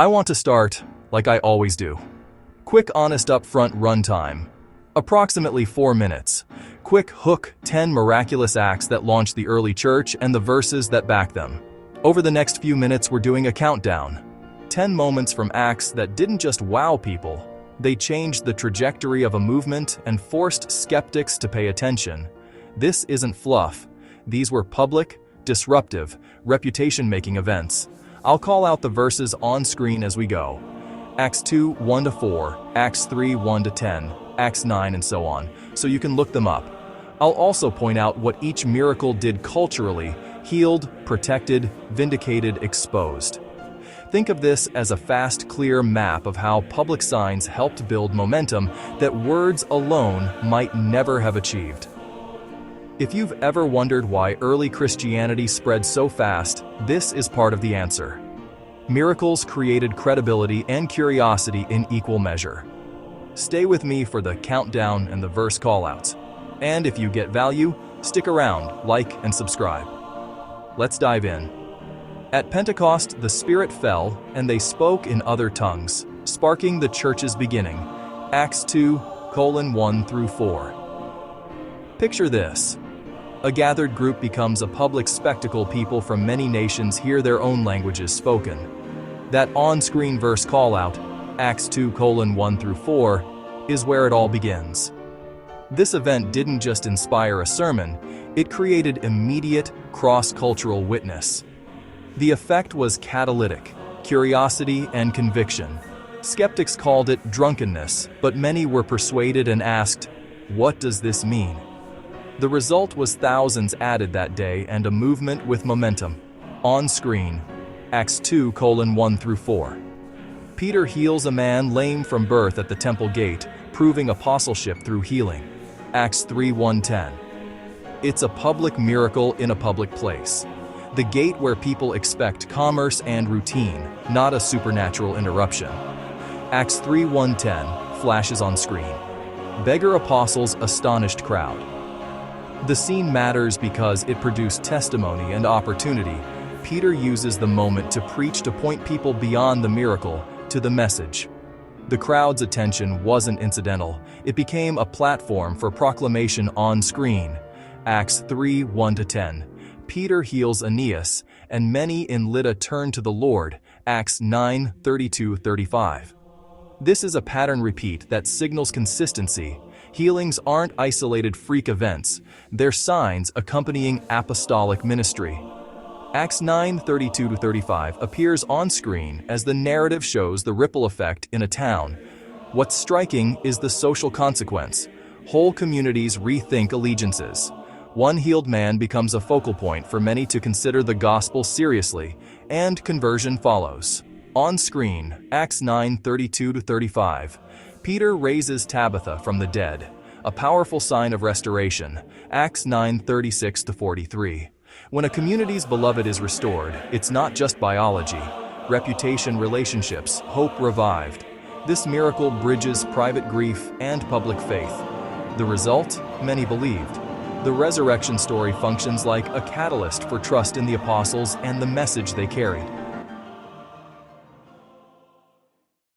I want to start, like I always do. Quick honest upfront runtime. Approximately 4 minutes. Quick hook, 10 miraculous acts that launched the early church and the verses that back them. Over the next few minutes we're doing a countdown. 10 moments from acts that didn't just wow people, they changed the trajectory of a movement and forced skeptics to pay attention. This isn't fluff. These were public, disruptive, reputation-making events. I'll call out the verses on screen as we go. Acts 2, 1-4, Acts 3, 1-10, Acts 9, and so on, so you can look them up. I'll also point out what each miracle did culturally: healed, protected, vindicated, exposed. Think of this as a fast, clear map of how public signs helped build momentum that words alone might never have achieved. If you've ever wondered why early Christianity spread so fast, this is part of the answer. Miracles created credibility and curiosity in equal measure. Stay with me for the countdown and the verse callouts. And if you get value, stick around, like, and subscribe. Let's dive in. At Pentecost, the Spirit fell, and they spoke in other tongues, sparking the church's beginning. Acts 2, 1-4. Picture this. A gathered group becomes a public spectacle. People from many nations hear their own languages spoken. That on-screen verse callout, Acts 2, 1-4, is where it all begins. This event didn't just inspire a sermon, it created immediate, cross-cultural witness. The effect was catalytic: curiosity and conviction. Skeptics called it drunkenness, but many were persuaded and asked, "What does this mean?" The result was thousands added that day and a movement with momentum. On screen, Acts 2, 1-4. Peter heals a man lame from birth at the temple gate, proving apostleship through healing. Acts 3, 1-10. It's a public miracle in a public place. The gate where people expect commerce and routine, not a supernatural interruption. Acts 3, 1-10 flashes on screen. Beggar apostles, astonished crowd. The scene matters because it produced testimony and opportunity. Peter uses the moment to preach, to point people beyond the miracle to the message. The crowd's attention wasn't incidental. It became a platform for proclamation on screen. Acts 3, 1-10. Peter heals Aeneas, and many in Lydda turn to the Lord. Acts 9, 32-35. This is a pattern repeat that signals consistency. Healings aren't isolated freak events, they're signs accompanying apostolic ministry. Acts 9, 32-35 appears on screen as the narrative shows the ripple effect in a town. What's striking is the social consequence. Whole communities rethink allegiances. One healed man becomes a focal point for many to consider the gospel seriously, and conversion follows. On screen, Acts 9, 32-35. Peter raises Tabitha from the dead, a powerful sign of restoration. Acts 9, 36-43. When a community's beloved is restored, it's not just biology, reputation, relationships, hope revived. This miracle bridges private grief and public faith. The result? Many believed. The resurrection story functions like a catalyst for trust in the apostles and the message they carried.